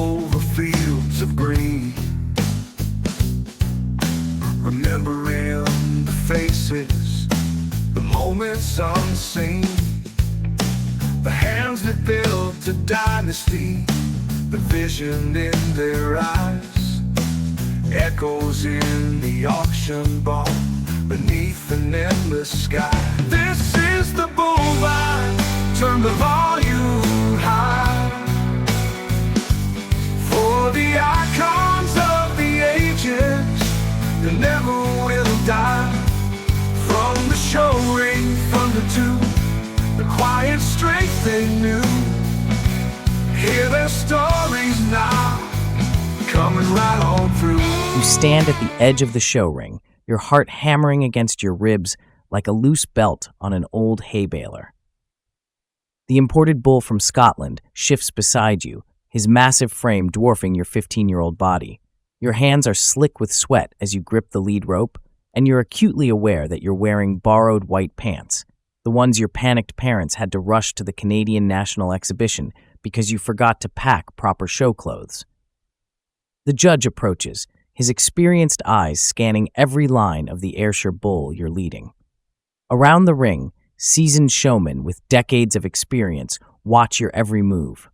over fields of green, remembering the faces, the moments unseen, the hands that built a dynasty, the vision in their eyes, echoes in the auction ball, beneath an endless sky. This is the bullseye, turn the volume high, for the icons of the ages that never will die. From the show ring thunder to the quiet strength they knew, hear their stories now, coming right on through. You stand at the edge of the show ring, your heart hammering against your ribs like a loose belt on an old hay baler. The imported bull from Scotland shifts beside you, his massive frame dwarfing your 15-year-old body. Your hands are slick with sweat as you grip the lead rope, and you're acutely aware that you're wearing borrowed white pants, the ones your panicked parents had to rush to the Canadian National Exhibition because you forgot to pack proper show clothes. The judge approaches, his experienced eyes scanning every line of the Ayrshire bull you're leading. Around the ring, seasoned showmen with decades of experience watch your every move.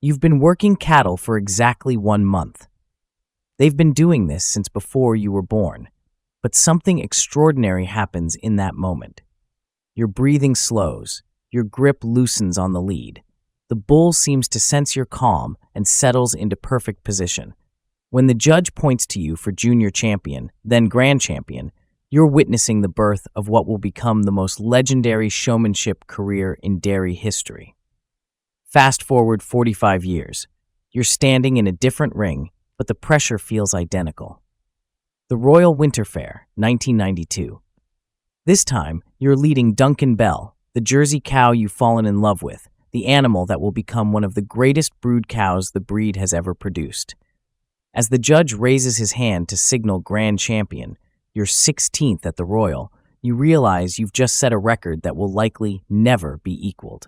You've been working cattle for exactly 1 month. They've been doing this since before you were born, but something extraordinary happens in that moment. Your breathing slows, your grip loosens on the lead. The bull seems to sense your calm and settles into perfect position. When the judge points to you for junior champion, then grand champion, you're witnessing the birth of what will become the most legendary showmanship career in dairy history. Fast forward 45 years. You're standing in a different ring, but the pressure feels identical. The Royal Winter Fair, 1992. This time, you're leading Duncan Bell, the Jersey cow you've fallen in love with, the animal that will become one of the greatest brood cows the breed has ever produced. As the judge raises his hand to signal grand champion, you're 16th at the Royal, you realize you've just set a record that will likely never be equaled.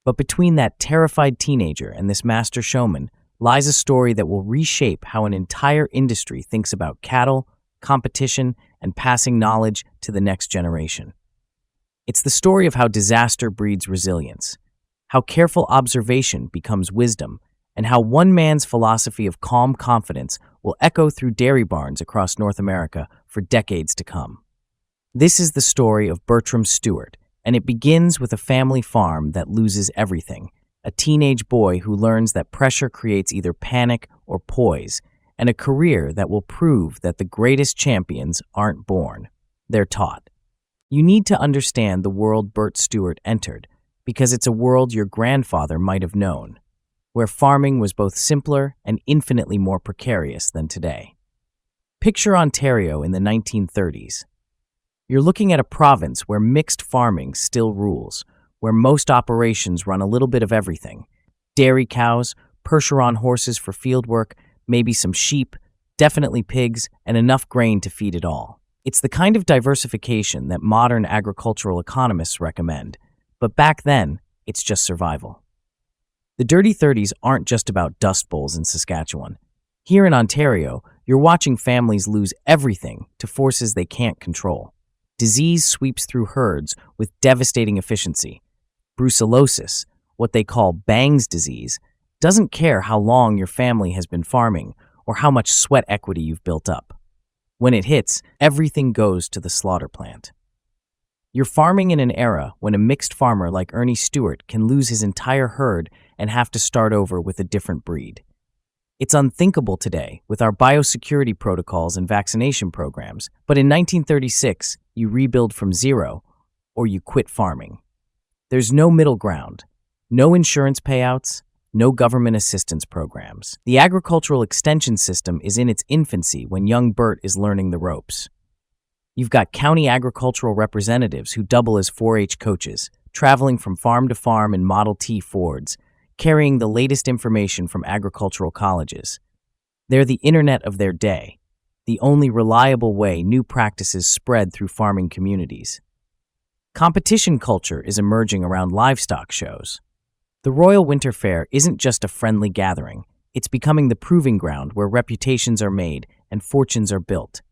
But between that terrified teenager and this master showman lies a story that will reshape how an entire industry thinks about cattle, competition, and passing knowledge to the next generation. It's the story of how disaster breeds resilience, how careful observation becomes wisdom, and how one man's philosophy of calm confidence will echo through dairy barns across North America for decades to come. This is the story of Bert Stewart, and it begins with a family farm that loses everything, a teenage boy who learns that pressure creates either panic or poise, and a career that will prove that the greatest champions aren't born, they're taught. You need to understand the world Bert Stewart entered, because it's a world your grandfather might have known, where farming was both simpler and infinitely more precarious than today. Picture Ontario in the 1930s. You're looking at a province where mixed farming still rules, where most operations run a little bit of everything. Dairy cows, Percheron horses for field work, maybe some sheep, definitely pigs, and enough grain to feed it all. It's the kind of diversification that modern agricultural economists recommend, but back then, it's just survival. The Dirty 30s aren't just about dust bowls in Saskatchewan. Here in Ontario, you're watching families lose everything to forces they can't control. Disease sweeps through herds with devastating efficiency. Brucellosis, what they call Bang's disease, doesn't care how long your family has been farming or how much sweat equity you've built up. When it hits, everything goes to the slaughter plant. You're farming in an era when a mixed farmer like Ernie Stewart can lose his entire herd and have to start over with a different breed. It's unthinkable today with our biosecurity protocols and vaccination programs, but in 1936, you rebuild from zero or you quit farming. There's no middle ground, no insurance payouts, no government assistance programs. The agricultural extension system is in its infancy when young Bert is learning the ropes. You've got county agricultural representatives who double as 4-H coaches, traveling from farm to farm in Model T Fords, carrying the latest information from agricultural colleges. They're the internet of their day, the only reliable way new practices spread through farming communities. Competition culture is emerging around livestock shows. The Royal Winter Fair isn't just a friendly gathering, It's becoming the proving ground where reputations are made and fortunes are built.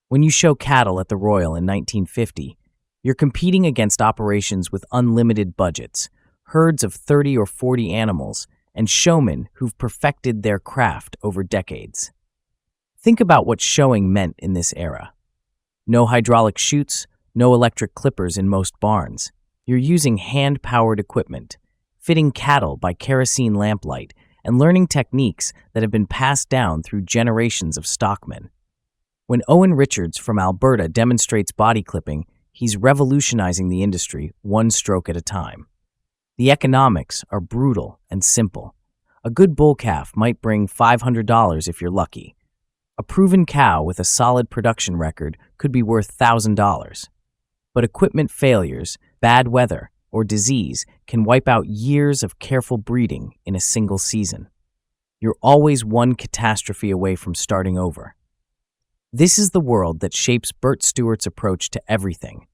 When you show cattle at the Royal in 1950, you're competing against operations with unlimited budgets, herds of 30 or 40 animals, and showmen who've perfected their craft over decades. Think about what showing meant in this era. No hydraulic chutes, no electric clippers in most barns. You're using hand-powered equipment, fitting cattle by kerosene lamplight, and learning techniques that have been passed down through generations of stockmen. When Owen Richards from Alberta demonstrates body clipping, he's revolutionizing the industry one stroke at a time. The economics are brutal and simple. A good bull calf might bring $500 if you're lucky. A proven cow with a solid production record could be worth $1,000. But equipment failures, bad weather, or disease can wipe out years of careful breeding in a single season. You're always one catastrophe away from starting over. This is the world that shapes Bert Stewart's approach to everything.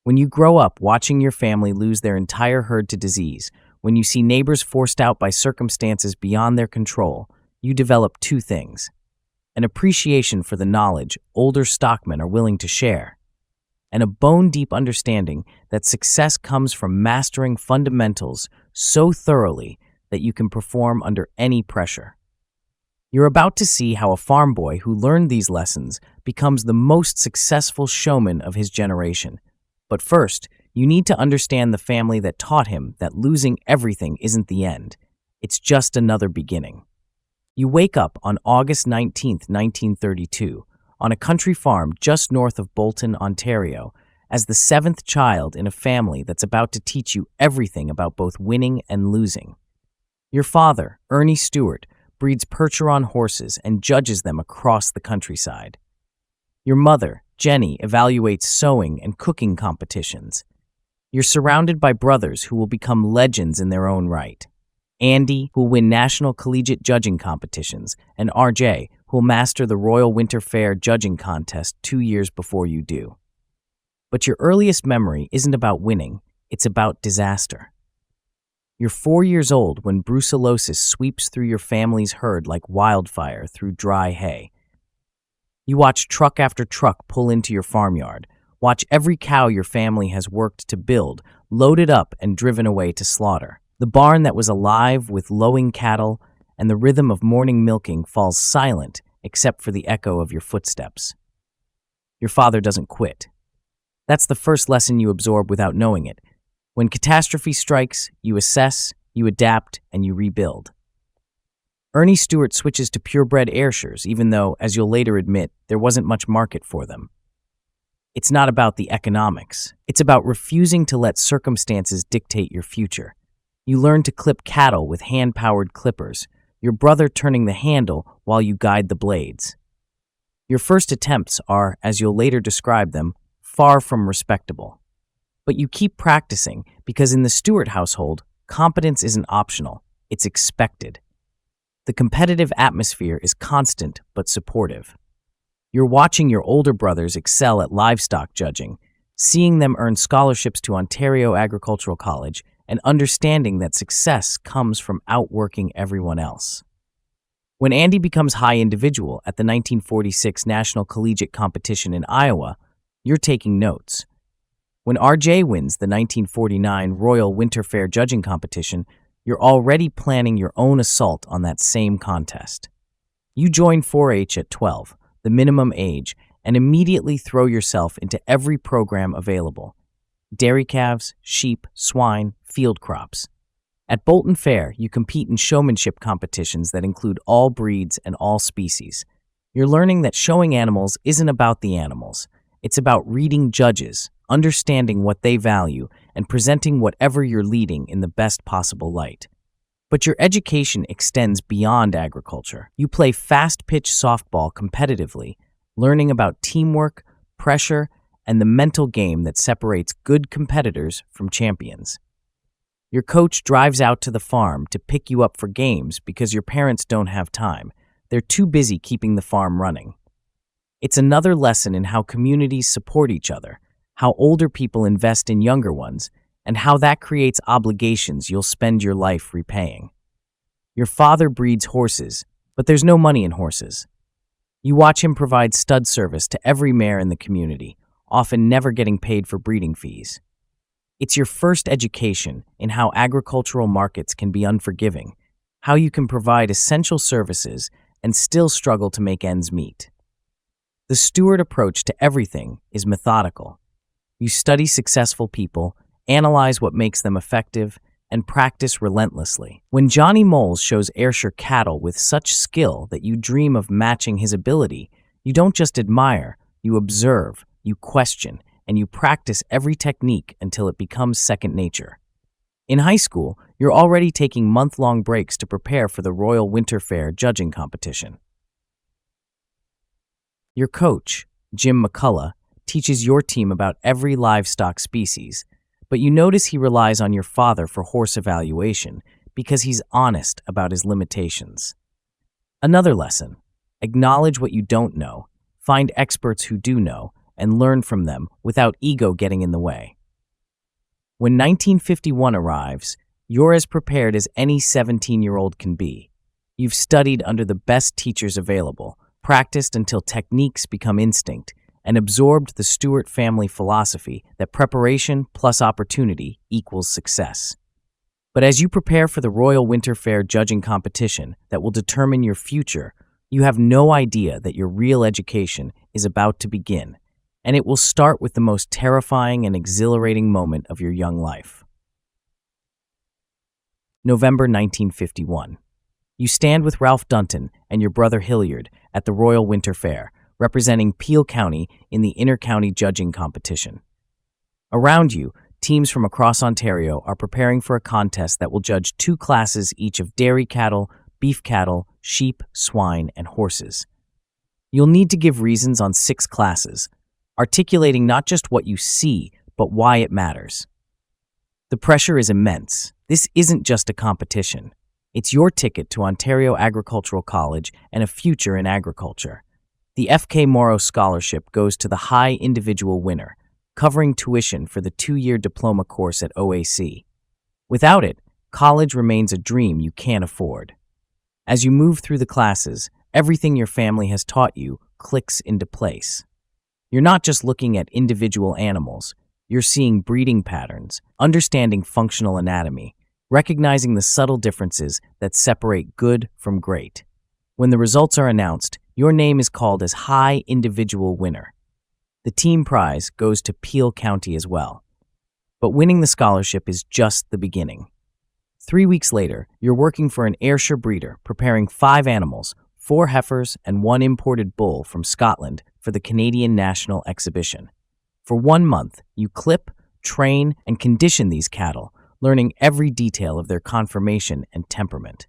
When you grow up watching your family lose their entire herd to disease, when you see neighbors forced out by circumstances beyond their control, you develop two things: an appreciation for the knowledge older stockmen are willing to share, and a bone-deep understanding that success comes from mastering fundamentals so thoroughly that you can perform under any pressure. You're about to see how a farm boy who learned these lessons becomes the most successful showman of his generation. But first, you need to understand the family that taught him that losing everything isn't the end. It's just another beginning. You wake up on August 19, 1932, on a country farm just north of Bolton, Ontario, as the seventh child in a family that's about to teach you everything about both winning and losing. Your father, Ernie Stewart, breeds Percheron horses and judges them across the countryside. Your mother, Jenny, evaluates sewing and cooking competitions. You're surrounded by brothers who will become legends in their own right. Andy, who will win national collegiate judging competitions, and RJ, who will master the Royal Winter Fair judging contest 2 years before you do. But your earliest memory isn't about winning, it's about disaster. You're 4 years old when brucellosis sweeps through your family's herd like wildfire through dry hay. You watch truck after truck pull into your farmyard, watch every cow your family has worked to build, loaded up and driven away to slaughter. The barn that was alive with lowing cattle and the rhythm of morning milking falls silent except for the echo of your footsteps. Your father doesn't quit. That's the first lesson you absorb without knowing it. When catastrophe strikes, you assess, you adapt, and you rebuild. Ernie Stewart switches to purebred Ayrshires, even though, as you'll later admit, there wasn't much market for them. It's not about the economics. It's about refusing to let circumstances dictate your future. You learn to clip cattle with hand-powered clippers, your brother turning the handle while you guide the blades. Your first attempts are, as you'll later describe them, far from respectable. But you keep practicing because in the Stewart household, competence isn't optional, it's expected. The competitive atmosphere is constant but supportive. You're watching your older brothers excel at livestock judging, seeing them earn scholarships to Ontario Agricultural College, and understanding that success comes from outworking everyone else. When Andy becomes high individual at the 1946 National Collegiate Competition in Iowa, you're taking notes. When RJ wins the 1949 Royal Winter Fair judging competition, you're already planning your own assault on that same contest. You join 4-H at 12, the minimum age, and immediately throw yourself into every program available: dairy calves, sheep, swine, field crops. At Bolton Fair, you compete in showmanship competitions that include all breeds and all species. You're learning that showing animals isn't about the animals. It's about reading judges, understanding what they value, and presenting whatever you're leading in the best possible light. But your education extends beyond agriculture. You play fast-pitch softball competitively, learning about teamwork, pressure, and the mental game that separates good competitors from champions. Your coach drives out to the farm to pick you up for games because your parents don't have time. They're too busy keeping the farm running. It's another lesson in how communities support each other, how older people invest in younger ones, and how that creates obligations you'll spend your life repaying. Your father breeds horses, but there's no money in horses. You watch him provide stud service to every mare in the community, often never getting paid for breeding fees. It's your first education in how agricultural markets can be unforgiving, how you can provide essential services and still struggle to make ends meet. The Stewart approach to everything is methodical. You study successful people, analyze what makes them effective, and practice relentlessly. When Johnny Moles shows Ayrshire cattle with such skill that you dream of matching his ability, you don't just admire, you observe, you question, and you practice every technique until it becomes second nature. In high school, you're already taking month-long breaks to prepare for the Royal Winter Fair judging competition. Your coach, Jim McCullough, teaches your team about every livestock species, but you notice he relies on your father for horse evaluation because he's honest about his limitations. Another lesson: acknowledge what you don't know, find experts who do know, and learn from them without ego getting in the way. When 1951 arrives, you're as prepared as any 17-year-old can be. You've studied under the best teachers available, practiced until techniques become instinct, and absorbed the Stewart family philosophy that preparation plus opportunity equals success. But as you prepare for the Royal Winter Fair judging competition that will determine your future, you have no idea that your real education is about to begin, and it will start with the most terrifying and exhilarating moment of your young life. November 1951. You stand with Ralph Dunton and your brother Hilliard at the Royal Winter Fair, representing Peel County in the inter-county judging competition. Around you, teams from across Ontario are preparing for a contest that will judge 2 classes each of dairy cattle, beef cattle, sheep, swine, and horses. You'll need to give reasons on 6 classes, articulating not just what you see, but why it matters. The pressure is immense. This isn't just a competition. It's your ticket to Ontario Agricultural College and a future in agriculture. The F.K. Morrow Scholarship goes to the high individual winner, covering tuition for the 2-year diploma course at OAC. Without it, college remains a dream you can't afford. As you move through the classes, everything your family has taught you clicks into place. You're not just looking at individual animals, you're seeing breeding patterns, understanding functional anatomy, recognizing the subtle differences that separate good from great. When the results are announced, your name is called as High Individual Winner. The team prize goes to Peel County as well. But winning the scholarship is just the beginning. 3 weeks later, you're working for an Ayrshire breeder, preparing 5 animals, 4 heifers and 1 imported bull from Scotland for the Canadian National Exhibition. For 1 month, you clip, train, and condition these cattle, learning every detail of their conformation and temperament.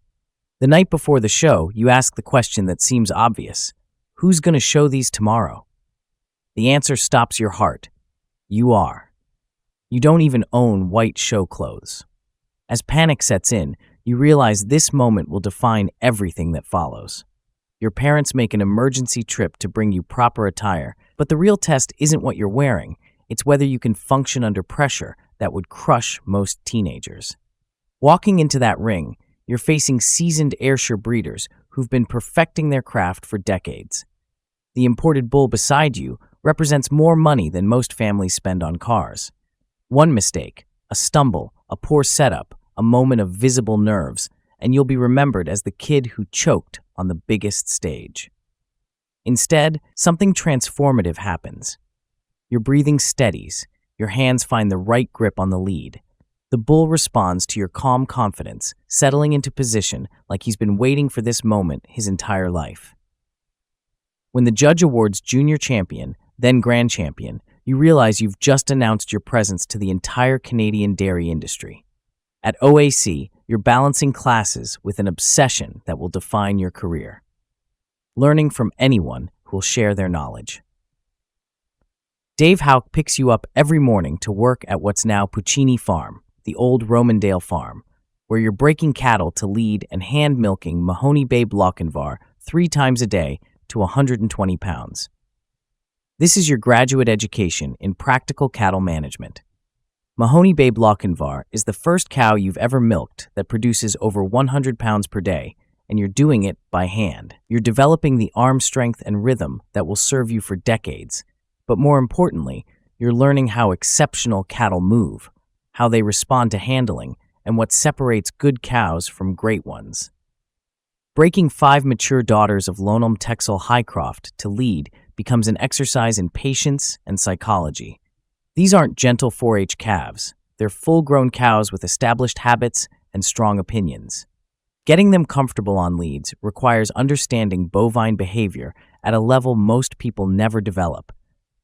The night before the show, you ask the question that seems obvious: who's going to show these tomorrow? The answer stops your heart. You are. You don't even own white show clothes. As panic sets in, you realize this moment will define everything that follows. Your parents make an emergency trip to bring you proper attire, but the real test isn't what you're wearing, it's whether you can function under pressure that would crush most teenagers. Walking into that ring, you're facing seasoned Ayrshire breeders who've been perfecting their craft for decades. The imported bull beside you represents more money than most families spend on cars. One mistake, a stumble, a poor setup, a moment of visible nerves, and you'll be remembered as the kid who choked on the biggest stage. Instead, something transformative happens. Your breathing steadies, your hands find the right grip on the lead. The bull responds to your calm confidence, settling into position like he's been waiting for this moment his entire life. When the judge awards junior champion, then grand champion, you realize you've just announced your presence to the entire Canadian dairy industry. At OAC, you're balancing classes with an obsession that will define your career. Learning from anyone who will share their knowledge. Dave Houck picks you up every morning to work at what's now Puccini Farm, the old Romandale farm, where you're breaking cattle to lead and hand-milking Mahoney Babe Lochinvar 3 times a day to 120 pounds. This is your graduate education in practical cattle management. Mahoney Babe Lochinvar is the first cow you've ever milked that produces over 100 pounds per day, and you're doing it by hand. You're developing the arm strength and rhythm that will serve you for decades. But more importantly, you're learning how exceptional cattle move, how they respond to handling, and what separates good cows from great ones. Breaking 5 mature daughters of Lonelm Texel Highcroft to lead becomes an exercise in patience and psychology. These aren't gentle 4-H calves. They're full-grown cows with established habits and strong opinions. Getting them comfortable on leads requires understanding bovine behavior at a level most people never develop.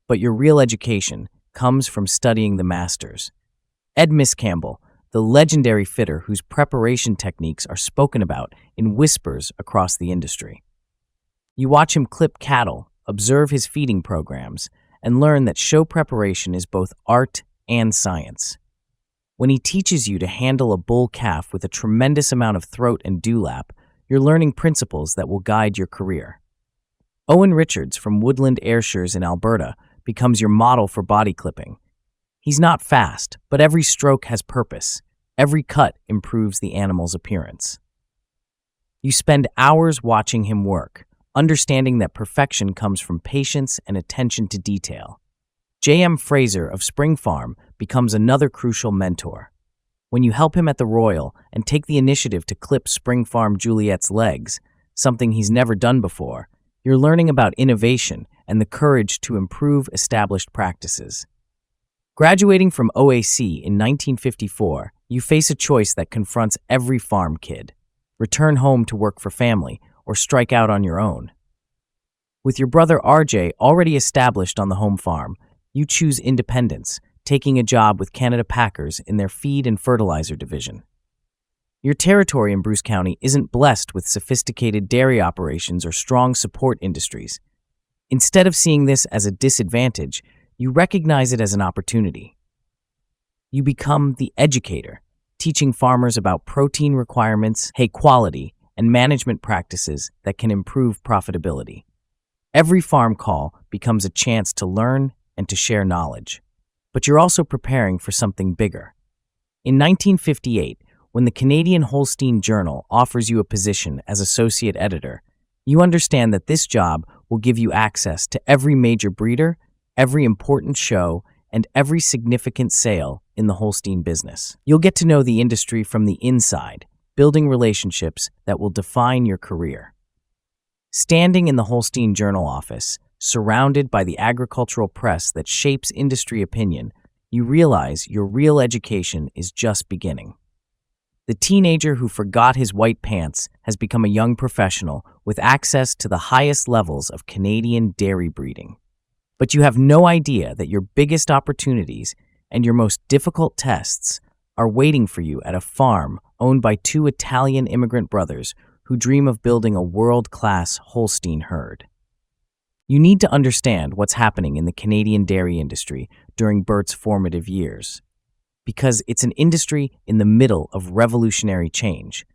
But your real education comes from studying the masters. Ed Miscampbell, the legendary fitter whose preparation techniques are spoken about in whispers across the industry. You watch him clip cattle, observe his feeding programs, and learn that show preparation is both art and science. When he teaches you to handle a bull calf with a tremendous amount of throat and dewlap, you're learning principles that will guide your career. Owen Richards from Woodland Ayrshires in Alberta becomes your model for body clipping. He's not fast, but every stroke has purpose. Every cut improves the animal's appearance. You spend hours watching him work, understanding that perfection comes from patience and attention to detail. J.M. Fraser of Spring Farm becomes another crucial mentor. When you help him at the Royal and take the initiative to clip Spring Farm Juliet's legs, something he's never done before, you're learning about innovation and the courage to improve established practices. Graduating from OAC in 1954, you face a choice that confronts every farm kid: return home to work for family or strike out on your own. With your brother RJ already established on the home farm, you choose independence, taking a job with Canada Packers in their feed and fertilizer division. Your territory in Bruce County isn't blessed with sophisticated dairy operations or strong support industries. Instead of seeing this as a disadvantage, you recognize it as an opportunity. You become the educator, teaching farmers about protein requirements, hay quality, and management practices that can improve profitability. Every farm call becomes a chance to learn and to share knowledge. But you're also preparing for something bigger. In 1958, when the Canadian Holstein Journal offers you a position as associate editor, you understand that this job will give you access to every major breeder, every important show, and every significant sale in the Holstein business. You'll get to know the industry from the inside, building relationships that will define your career. Standing in the Holstein Journal office, surrounded by the agricultural press that shapes industry opinion, you realize your real education is just beginning. The teenager who forgot his white pants has become a young professional with access to the highest levels of Canadian dairy breeding. But you have no idea that your biggest opportunities and your most difficult tests are waiting for you at a farm owned by 2 Italian immigrant brothers who dream of building a world-class Holstein herd. You need to understand what's happening in the Canadian dairy industry during Bert's formative years, because it's an industry in the middle of revolutionary change,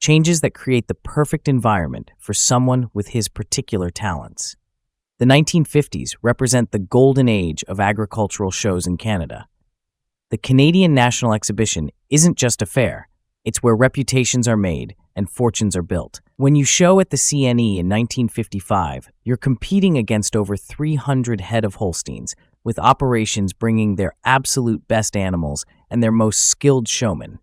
changes that create the perfect environment for someone with his particular talents. The 1950s represent the golden age of agricultural shows in Canada. The Canadian National Exhibition isn't just a fair, it's where reputations are made and fortunes are built. When you show at the CNE in 1955, you're competing against over 300 head of Holsteins, with operations bringing their absolute best animals and their most skilled showmen.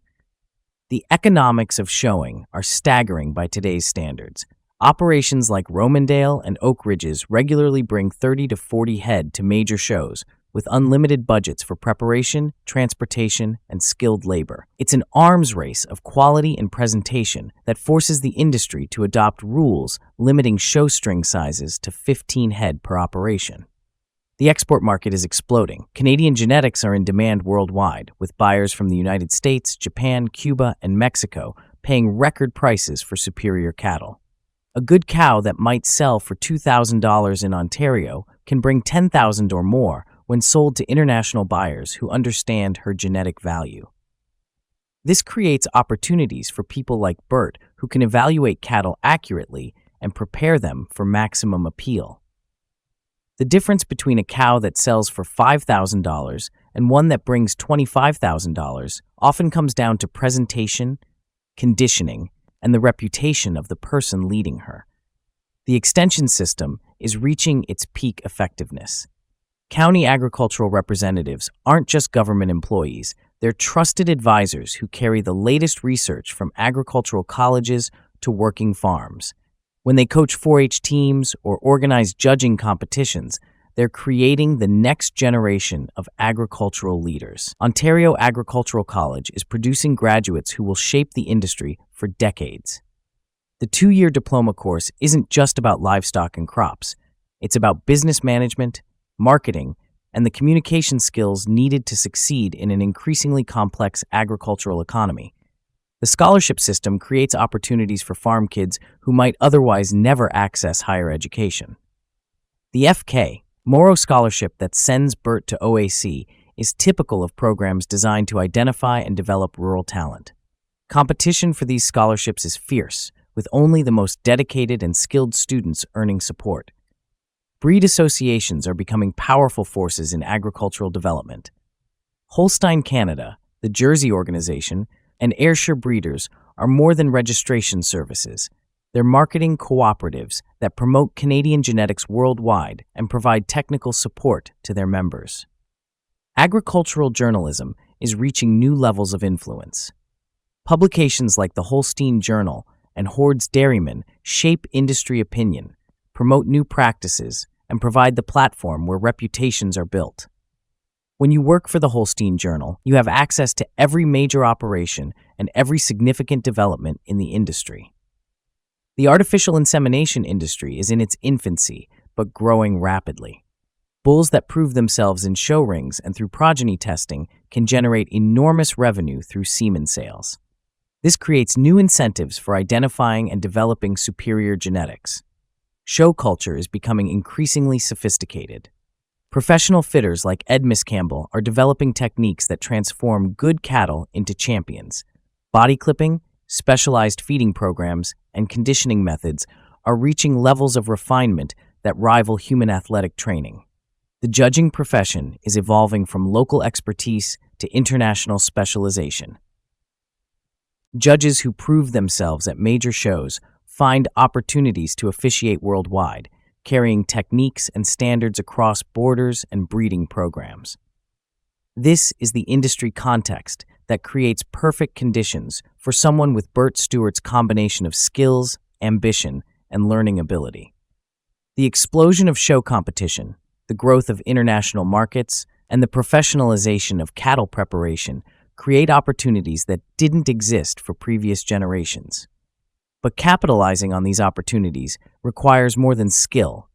The economics of showing are staggering by today's standards. Operations like Romandale and Oak Ridges regularly bring 30 to 40 head to major shows, with unlimited budgets for preparation, transportation, and skilled labor. It's an arms race of quality and presentation that forces the industry to adopt rules limiting show string sizes to 15 head per operation. The export market is exploding. Canadian genetics are in demand worldwide, with buyers from the United States, Japan, Cuba, and Mexico paying record prices for superior cattle. A good cow that might sell for $2,000 in Ontario can bring $10,000 or more when sold to international buyers who understand her genetic value. This creates opportunities for people like Bert who can evaluate cattle accurately and prepare them for maximum appeal. The difference between a cow that sells for $5,000 and one that brings $25,000 often comes down to presentation, conditioning, and the reputation of the person leading her. The extension system is reaching its peak effectiveness. County agricultural representatives aren't just government employees, they're trusted advisors who carry the latest research from agricultural colleges to working farms. When they coach 4-H teams or organize judging competitions, they're creating the next generation of agricultural leaders. Ontario Agricultural College is producing graduates who will shape the industry for decades. The 2-year diploma course isn't just about livestock and crops. It's about business management, marketing, and the communication skills needed to succeed in an increasingly complex agricultural economy. The scholarship system creates opportunities for farm kids who might otherwise never access higher education. The FK, Morrow Scholarship that sends Bert to OAC, is typical of programs designed to identify and develop rural talent. Competition for these scholarships is fierce, with only the most dedicated and skilled students earning support. Breed associations are becoming powerful forces in agricultural development. Holstein Canada, the Jersey organization, and Ayrshire Breeders are more than registration services. They're marketing cooperatives that promote Canadian genetics worldwide and provide technical support to their members. Agricultural journalism is reaching new levels of influence. Publications like the Holstein Journal and Horde's Dairyman shape industry opinion, promote new practices, and provide the platform where reputations are built. When you work for the Holstein Journal, you have access to every major operation and every significant development in the industry. The artificial insemination industry is in its infancy, but growing rapidly. Bulls that prove themselves in show rings and through progeny testing can generate enormous revenue through semen sales. This creates new incentives for identifying and developing superior genetics. Show culture is becoming increasingly sophisticated. Professional fitters like Ed Miscampbell are developing techniques that transform good cattle into champions. Body clipping, specialized feeding programs, and conditioning methods are reaching levels of refinement that rival human athletic training. The judging profession is evolving from local expertise to international specialization. Judges who prove themselves at major shows find opportunities to officiate worldwide, carrying techniques and standards across borders and breeding programs. This is the industry context that creates perfect conditions for someone with Bert Stewart's combination of skills, ambition, and learning ability. The explosion of show competition, the growth of international markets, and the professionalization of cattle preparation create opportunities that didn't exist for previous generations. But capitalizing on these opportunities requires more than skill.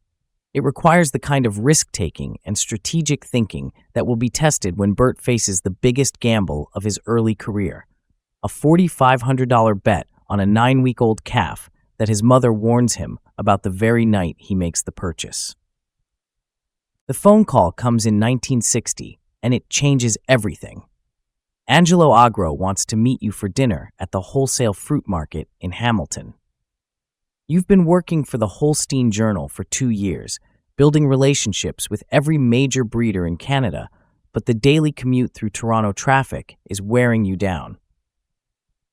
It requires the kind of risk-taking and strategic thinking that will be tested when Bert faces the biggest gamble of his early career, a $4,500 bet on a 9-week-old calf that his mother warns him about the very night he makes the purchase. The phone call comes in 1960, and it changes everything. Angelo Agro wants to meet you for dinner at the wholesale fruit market in Hamilton. You've been working for the Holstein Journal for 2 years, building relationships with every major breeder in Canada, but the daily commute through Toronto traffic is wearing you down.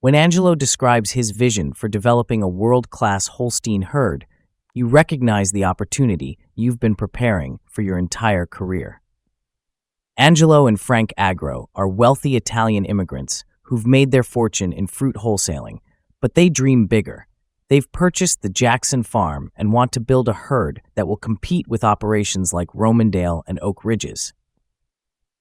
When Angelo describes his vision for developing a world-class Holstein herd, you recognize the opportunity you've been preparing for your entire career. Angelo and Frank Agro are wealthy Italian immigrants who've made their fortune in fruit wholesaling, but they dream bigger. They've purchased the Jackson farm and want to build a herd that will compete with operations like Romandale and Oak Ridges.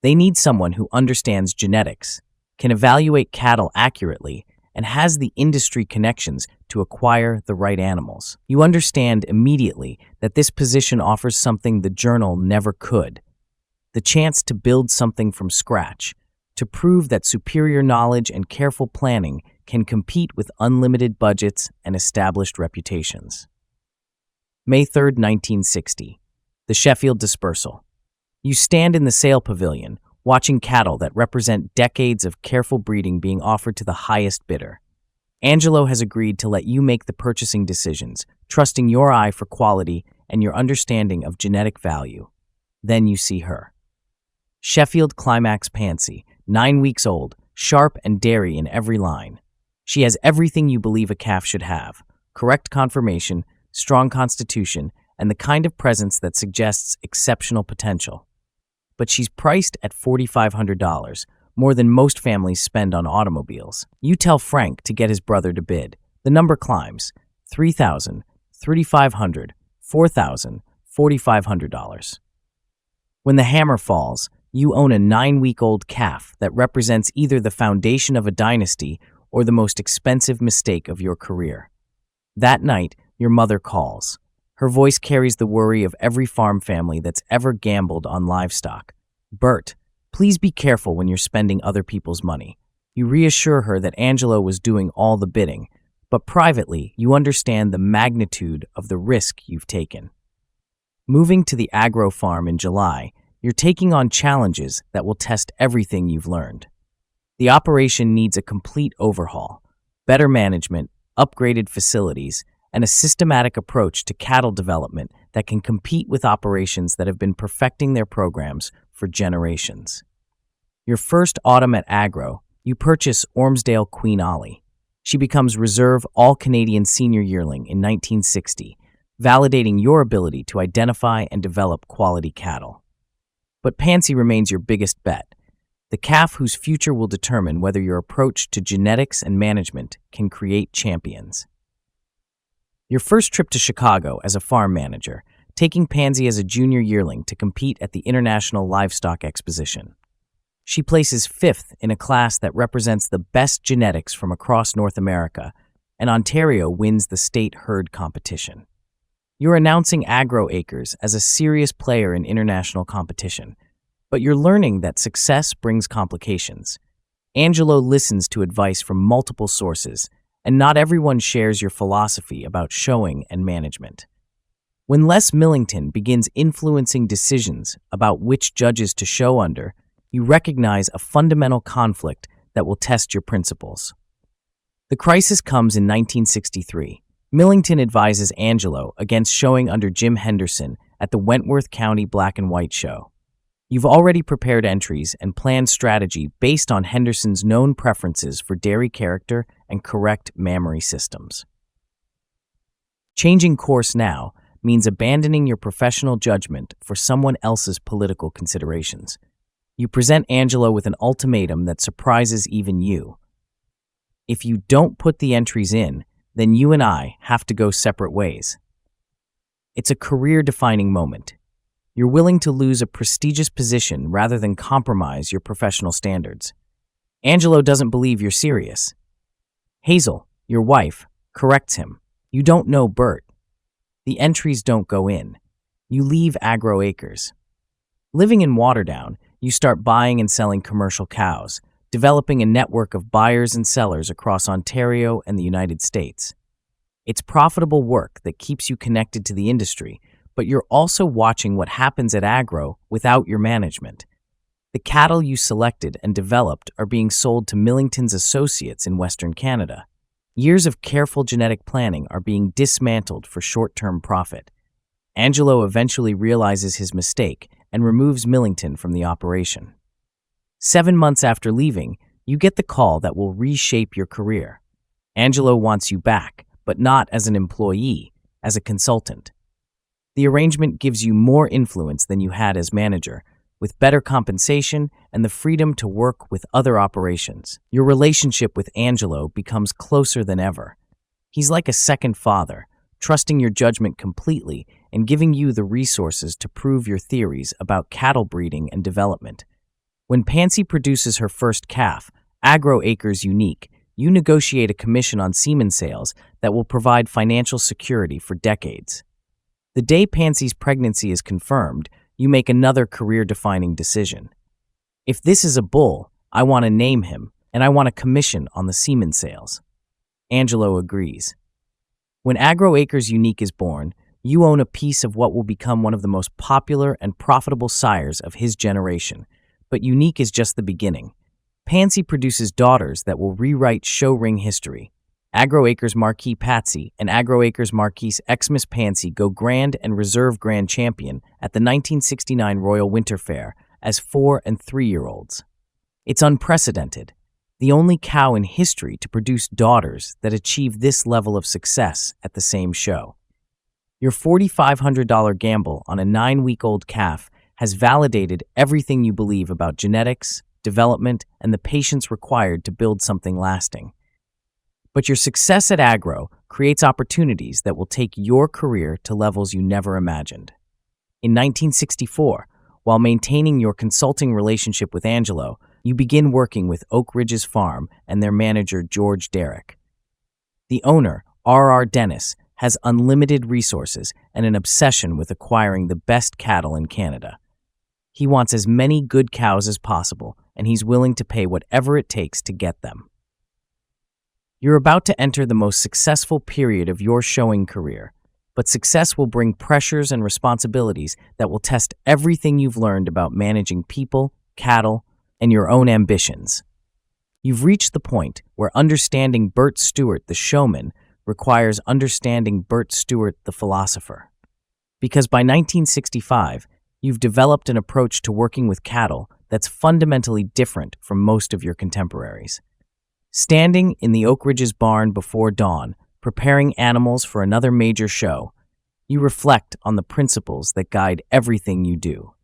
They need someone who understands genetics, can evaluate cattle accurately, and has the industry connections to acquire the right animals. You understand immediately that this position offers something the Journal never could: the chance to build something from scratch, to prove that superior knowledge and careful planning can compete with unlimited budgets and established reputations. May 3, 1960. The Sheffield Dispersal. You stand in the sale pavilion, watching cattle that represent decades of careful breeding being offered to the highest bidder. Angelo has agreed to let you make the purchasing decisions, trusting your eye for quality and your understanding of genetic value. Then you see her. Sheffield Climax Pansy, 9 weeks old, sharp and dairy in every line. She has everything you believe a calf should have: correct conformation, strong constitution, and the kind of presence that suggests exceptional potential. But she's priced at $4,500, more than most families spend on automobiles. You tell Frank to get his brother to bid. The number climbs: $3,000, $3,500, $4,000, $4,500. When the hammer falls, you own a 9-week-old calf that represents either the foundation of a dynasty or the most expensive mistake of your career. That night, your mother calls. Her voice carries the worry of every farm family that's ever gambled on livestock. "Bert, please be careful when you're spending other people's money." You reassure her that Angelo was doing all the bidding, but privately, you understand the magnitude of the risk you've taken. Moving to the Agro farm in July, you're taking on challenges that will test everything you've learned. The operation needs a complete overhaul, better management, upgraded facilities, and a systematic approach to cattle development that can compete with operations that have been perfecting their programs for generations. Your first autumn at Agro, you purchase Ormsdale Queen Ollie. She becomes Reserve All-Canadian Senior Yearling in 1960, validating your ability to identify and develop quality cattle. But Pansy remains your biggest bet, the calf whose future will determine whether your approach to genetics and management can create champions. Your first trip to Chicago as a farm manager, taking Pansy as a junior yearling to compete at the International Livestock Exposition. She places 5th in a class that represents the best genetics from across North America, and Ontario wins the state herd competition. You're announcing Agro Acres as a serious player in international competition, but you're learning that success brings complications. Angelo listens to advice from multiple sources, and not everyone shares your philosophy about showing and management. When Les Millington begins influencing decisions about which judges to show under, you recognize a fundamental conflict that will test your principles. The crisis comes in 1963. Millington advises Angelo against showing under Jim Henderson at the Wentworth County Black and White Show. You've already prepared entries and planned strategy based on Henderson's known preferences for dairy character and correct mammary systems. Changing course now means abandoning your professional judgment for someone else's political considerations. You present Angelo with an ultimatum that surprises even you. If you don't put the entries in, then you and I have to go separate ways. It's a career-defining moment. You're willing to lose a prestigious position rather than compromise your professional standards. Angelo doesn't believe you're serious. Hazel, your wife, corrects him. You don't know Bert. The entries don't go in. You leave Agro Acres. Living in Waterdown, you start buying and selling commercial cows, developing a network of buyers and sellers across Ontario and the United States. It's profitable work that keeps you connected to the industry, but you're also watching what happens at Agro without your management. The cattle you selected and developed are being sold to Millington's associates in Western Canada. Years of careful genetic planning are being dismantled for short-term profit. Angelo eventually realizes his mistake and removes Millington from the operation. 7 months after leaving, you get the call that will reshape your career. Angelo wants you back, but not as an employee, as a consultant. The arrangement gives you more influence than you had as manager, with better compensation and the freedom to work with other operations. Your relationship with Angelo becomes closer than ever. He's like a second father, trusting your judgment completely and giving you the resources to prove your theories about cattle breeding and development. When Pansy produces her first calf, Agro Acres unique, you negotiate a commission on semen sales that will provide financial security for decades. The day Pansy's pregnancy is confirmed, you make another career-defining decision. If this is a bull, I want to name him, and I want a commission on the semen sales. Angelo agrees. When Agro Acres Unique is born, you own a piece of what will become one of the most popular and profitable sires of his generation. But Unique is just the beginning. Pansy produces daughters that will rewrite show ring history. Agro Acres Marquis Patsy and Agro Acres Marquis Xmas Pansy go grand and reserve grand champion at the 1969 Royal Winter Fair as 4- and 3-year-olds. It's unprecedented, the only cow in history to produce daughters that achieve this level of success at the same show. Your $4,500 gamble on a 9-week-old calf has validated everything you believe about genetics, development, and the patience required to build something lasting. But your success at Agro creates opportunities that will take your career to levels you never imagined. In 1964, while maintaining your consulting relationship with Angelo, you begin working with Oak Ridge's farm and their manager, George Derrick. The owner, R.R. Dennis, has unlimited resources and an obsession with acquiring the best cattle in Canada. He wants as many good cows as possible, and he's willing to pay whatever it takes to get them. You're about to enter the most successful period of your showing career, but success will bring pressures and responsibilities that will test everything you've learned about managing people, cattle, and your own ambitions. You've reached the point where understanding Bert Stewart, the showman, requires understanding Bert Stewart, the philosopher. Because by 1965, you've developed an approach to working with cattle that's fundamentally different from most of your contemporaries. Standing in the Oak Ridge's barn before dawn, preparing animals for another major show, you reflect on the principles that guide everything you do.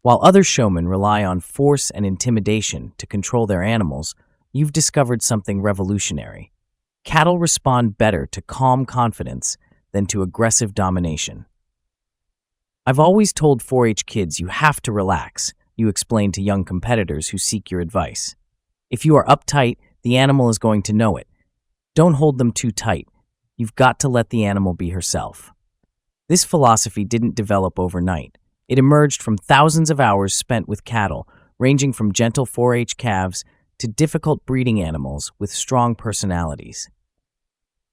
While other showmen rely on force and intimidation to control their animals, you've discovered something revolutionary. Cattle respond better to calm confidence than to aggressive domination. I've always told 4-H kids you have to relax, you explain to young competitors who seek your advice. If you are uptight, the animal is going to know it. Don't hold them too tight. You've got to let the animal be herself. This philosophy didn't develop overnight. It emerged from thousands of hours spent with cattle, ranging from gentle 4-H calves to difficult breeding animals with strong personalities.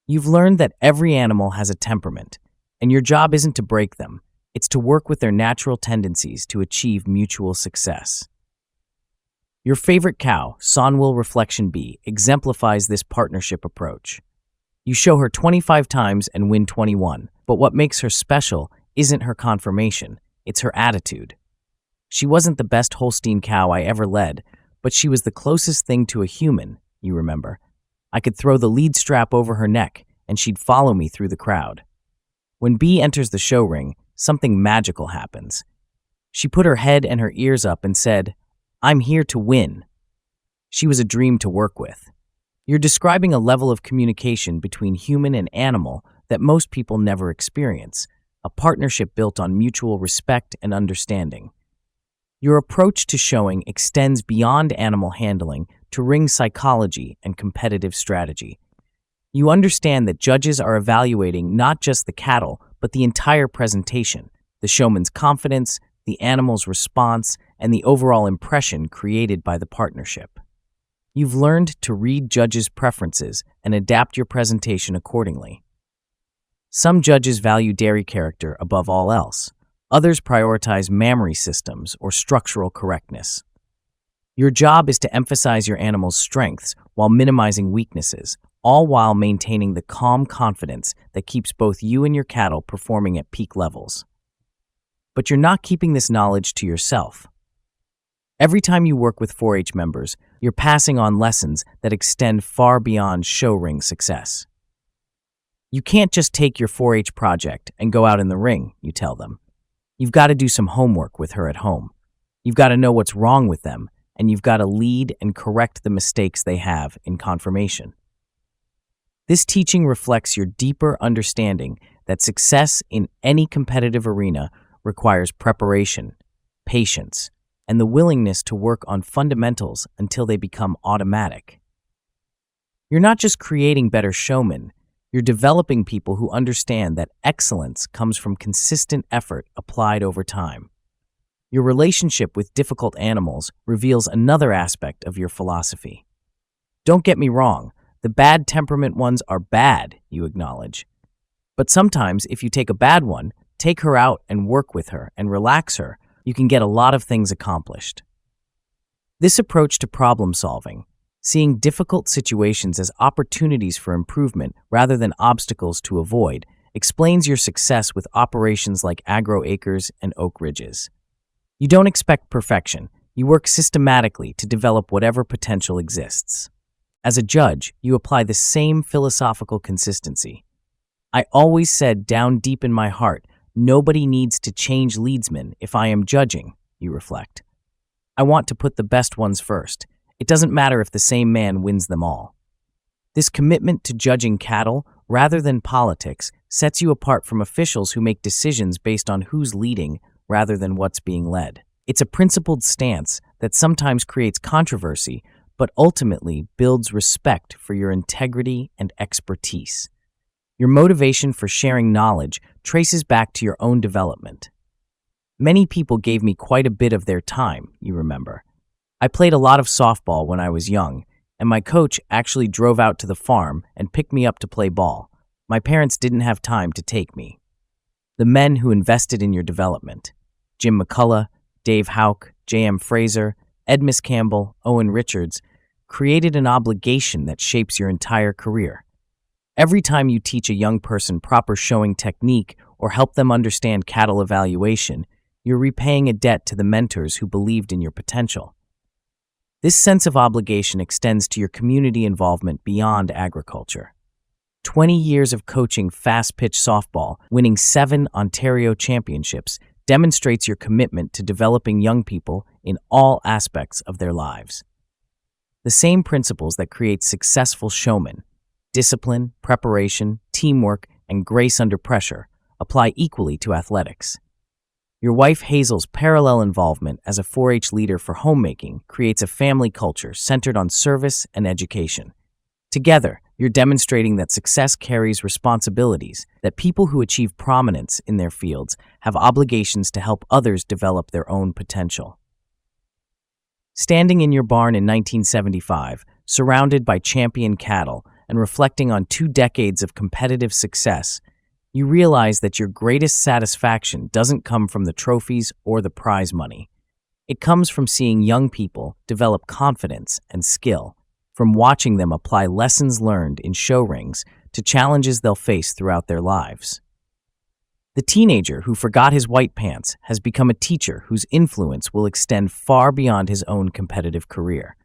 You've learned that every animal has a temperament, and your job isn't to break them. It's to work with their natural tendencies to achieve mutual success. Your favorite cow, Sonwil Reflection B, exemplifies this partnership approach. You show her 25 times and win 21, but what makes her special isn't her conformation, it's her attitude. She wasn't the best Holstein cow I ever led, but she was the closest thing to a human, you remember. I could throw the lead strap over her neck, and she'd follow me through the crowd. When B enters the show ring, something magical happens. She put her head and her ears up and said, "I'm here to win." She was a dream to work with. You're describing a level of communication between human and animal that most people never experience, a partnership built on mutual respect and understanding. Your approach to showing extends beyond animal handling to ring psychology and competitive strategy. You understand that judges are evaluating not just the cattle, but the entire presentation, the showman's confidence, the animal's response, and the overall impression created by the partnership. You've learned to read judges' preferences and adapt your presentation accordingly. Some judges value dairy character above all else. Others prioritize mammary systems or structural correctness. Your job is to emphasize your animal's strengths while minimizing weaknesses, all while maintaining the calm confidence that keeps both you and your cattle performing at peak levels. But you're not keeping this knowledge to yourself. Every time you work with 4-H members, you're passing on lessons that extend far beyond show ring success. You can't just take your 4-H project and go out in the ring, you tell them. You've got to do some homework with her at home. You've got to know what's wrong with them, and you've got to lead and correct the mistakes they have in conformation. This teaching reflects your deeper understanding that success in any competitive arena requires preparation, patience, and the willingness to work on fundamentals until they become automatic. You're not just creating better showmen, you're developing people who understand that excellence comes from consistent effort applied over time. Your relationship with difficult animals reveals another aspect of your philosophy. Don't get me wrong, the bad temperament ones are bad, you acknowledge. But sometimes if you take a bad one, take her out and work with her and relax her, you can get a lot of things accomplished. This approach to problem solving, seeing difficult situations as opportunities for improvement rather than obstacles to avoid, explains your success with operations like Agro Acres and Oak Ridges. You don't expect perfection. You work systematically to develop whatever potential exists. As a judge, you apply the same philosophical consistency. I always said down deep in my heart, nobody needs to change leadsmen if I am judging, you reflect. I want to put the best ones first. It doesn't matter if the same man wins them all. This commitment to judging cattle, rather than politics, sets you apart from officials who make decisions based on who's leading rather than what's being led. It's a principled stance that sometimes creates controversy, but ultimately builds respect for your integrity and expertise. Your motivation for sharing knowledge traces back to your own development. Many people gave me quite a bit of their time, you remember. I played a lot of softball when I was young, and my coach actually drove out to the farm and picked me up to play ball. My parents didn't have time to take me. The men who invested in your development, Jim McCullough, Dave Houck, J.M. Fraser, Edmus Campbell, Owen Richards, created an obligation that shapes your entire career. Every time you teach a young person proper showing technique or help them understand cattle evaluation, you're repaying a debt to the mentors who believed in your potential. This sense of obligation extends to your community involvement beyond agriculture. 20 years of coaching fast-pitch softball, winning 7 Ontario championships, demonstrates your commitment to developing young people in all aspects of their lives. The same principles that create successful showmen, discipline, preparation, teamwork, and grace under pressure, apply equally to athletics. Your wife Hazel's parallel involvement as a 4-H leader for homemaking creates a family culture centered on service and education. Together, you're demonstrating that success carries responsibilities, that people who achieve prominence in their fields have obligations to help others develop their own potential. Standing in your barn in 1975, surrounded by champion cattle and reflecting on 2 decades of competitive success, you realize that your greatest satisfaction doesn't come from the trophies or the prize money. It comes from seeing young people develop confidence and skill, from watching them apply lessons learned in show rings to challenges they'll face throughout their lives. The teenager who forgot his white pants has become a teacher whose influence will extend far beyond his own competitive career.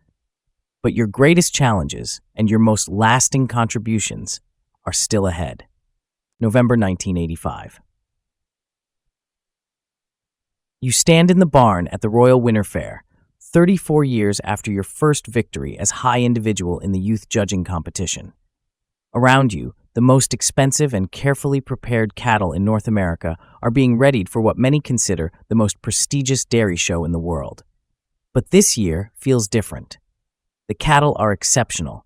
But your greatest challenges and your most lasting contributions are still ahead. November 1985. You stand in the barn at the Royal Winter Fair, 34 years after your first victory as high individual in the youth judging competition. Around you, the most expensive and carefully prepared cattle in North America are being readied for what many consider the most prestigious dairy show in the world. But this year feels different. The cattle are exceptional.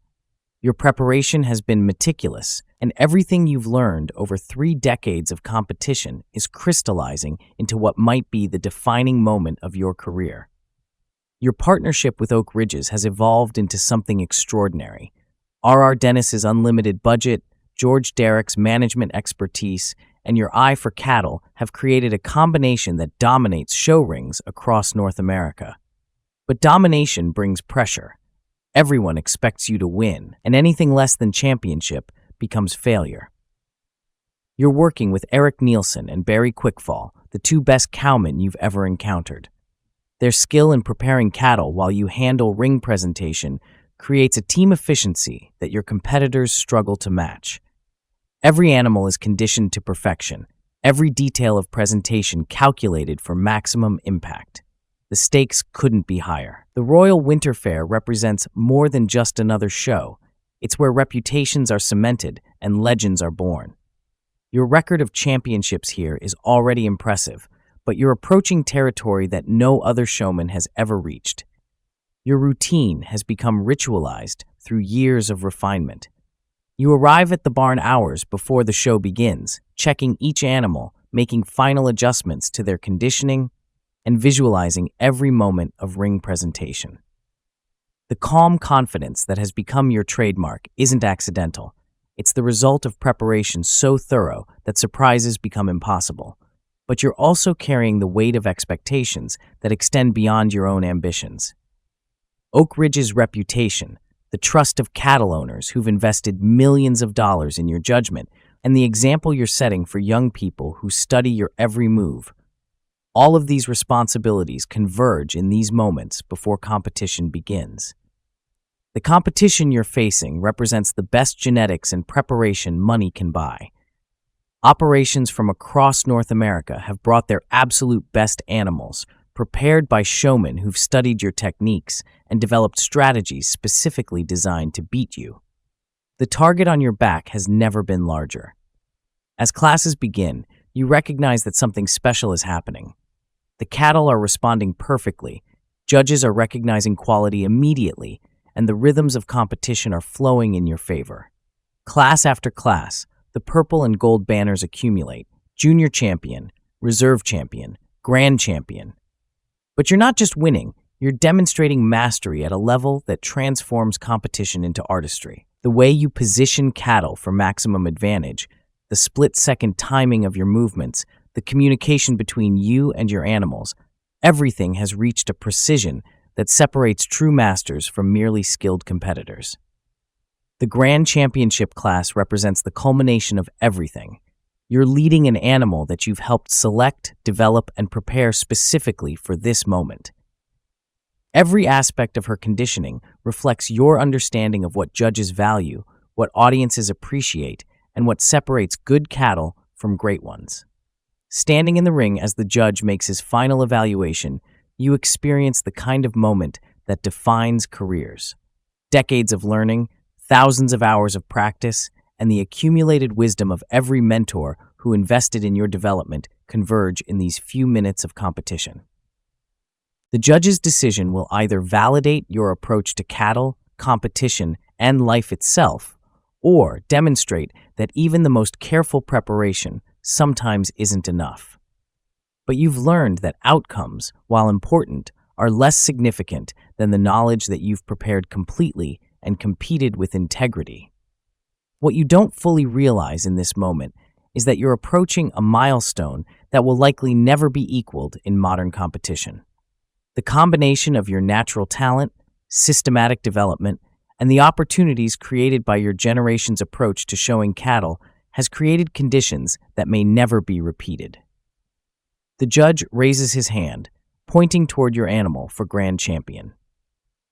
Your preparation has been meticulous, and everything you've learned over 3 decades of competition is crystallizing into what might be the defining moment of your career. Your partnership with Oak Ridges has evolved into something extraordinary. R.R. Dennis's unlimited budget, George Derrick's management expertise, and your eye for cattle have created a combination that dominates show rings across North America. But domination brings pressure. Everyone expects you to win, and anything less than championship becomes failure. You're working with Eric Nielsen and Barry Quickfall, the 2 best cowmen you've ever encountered. Their skill in preparing cattle while you handle ring presentation creates a team efficiency that your competitors struggle to match. Every animal is conditioned to perfection, every detail of presentation calculated for maximum impact. The stakes couldn't be higher. The Royal Winter Fair represents more than just another show. It's where reputations are cemented and legends are born. Your record of championships here is already impressive, but you're approaching territory that no other showman has ever reached. Your routine has become ritualized through years of refinement. You arrive at the barn hours before the show begins, checking each animal, making final adjustments to their conditioning, and visualizing every moment of ring presentation. The calm confidence that has become your trademark isn't accidental. It's the result of preparation so thorough that surprises become impossible. But you're also carrying the weight of expectations that extend beyond your own ambitions. Oak Ridge's reputation, the trust of cattle owners who've invested millions of dollars in your judgment, and the example you're setting for young people who study your every move, All of these responsibilities converge in these moments before competition begins. The competition you're facing represents the best genetics and preparation money can buy. Operations from across North America have brought their absolute best animals, prepared by showmen who've studied your techniques and developed strategies specifically designed to beat you. The target on your back has never been larger. As classes begin, you recognize that something special is happening. The cattle are responding perfectly, judges are recognizing quality immediately, and the rhythms of competition are flowing in your favor. Class after class, the purple and gold banners accumulate: junior champion, reserve champion, grand champion. But you're not just winning, you're demonstrating mastery at a level that transforms competition into artistry. The way you position cattle for maximum advantage, the split-second timing of your movements, the communication between you and your animals, everything has reached a precision that separates true masters from merely skilled competitors. The Grand Championship class represents the culmination of everything. You're leading an animal that you've helped select, develop, and prepare specifically for this moment. Every aspect of her conditioning reflects your understanding of what judges value, what audiences appreciate, and what separates good cattle from great ones. Standing in the ring as the judge makes his final evaluation, you experience the kind of moment that defines careers. Decades of learning, thousands of hours of practice, and the accumulated wisdom of every mentor who invested in your development converge in these few minutes of competition. The judge's decision will either validate your approach to cattle, competition, and life itself, or demonstrate that even the most careful preparation sometimes isn't enough. But you've learned that outcomes, while important, are less significant than the knowledge that you've prepared completely and competed with integrity. What you don't fully realize in this moment is that you're approaching a milestone that will likely never be equaled in modern competition. The combination of your natural talent, systematic development, and the opportunities created by your generation's approach to showing cattle has created conditions that may never be repeated. The judge raises his hand, pointing toward your animal for Grand Champion.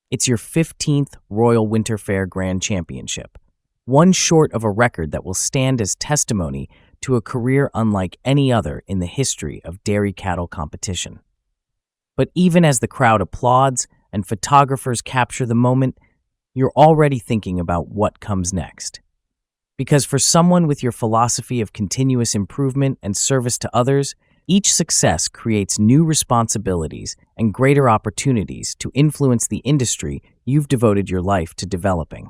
It's your 15th Royal Winter Fair Grand Championship, one short of a record that will stand as testimony to a career unlike any other in the history of dairy cattle competition. But even as the crowd applauds and photographers capture the moment, you're already thinking about what comes next. Because for someone with your philosophy of continuous improvement and service to others, each success creates new responsibilities and greater opportunities to influence the industry you've devoted your life to developing.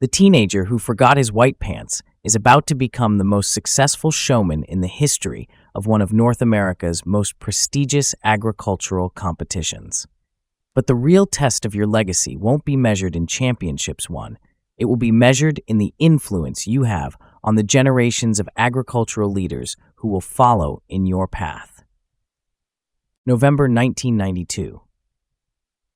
The teenager who forgot his white pants is about to become the most successful showman in the history of one of North America's most prestigious agricultural competitions. But the real test of your legacy won't be measured in championships won. It will be measured in the influence you have on the generations of agricultural leaders who will follow in your path. November 1992.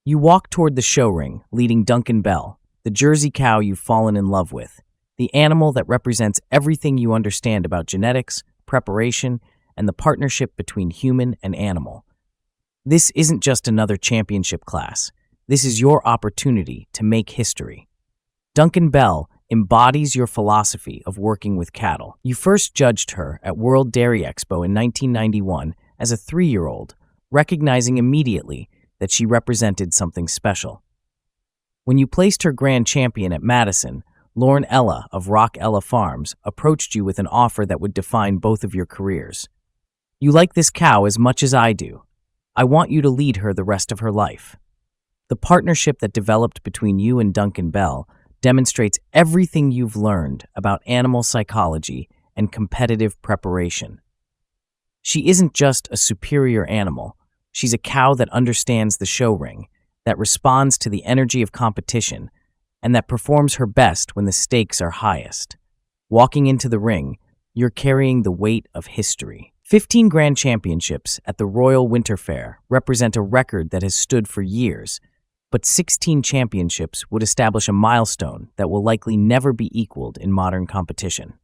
You walk toward the show ring, leading Duncan Bell, the Jersey cow you've fallen in love with, the animal that represents everything you understand about genetics, preparation, and the partnership between human and animal. This isn't just another championship class. This is your opportunity to make history. Duncan Bell embodies your philosophy of working with cattle. You first judged her at World Dairy Expo in 1991 as a 3-year-old, recognizing immediately that she represented something special. When you placed her grand champion at Madison, Lauren Ella of Rock Ella Farms approached you with an offer that would define both of your careers. You like this cow as much as I do. I want you to lead her the rest of her life. The partnership that developed between you and Duncan Bell demonstrates everything you've learned about animal psychology and competitive preparation. She isn't just a superior animal. She's a cow that understands the show ring, that responds to the energy of competition, and that performs her best when the stakes are highest. Walking into the ring, you're carrying the weight of history. 15 Grand Championships at the Royal Winter Fair represent a record that has stood for years, but 16 championships would establish a milestone that will likely never be equaled in modern competition.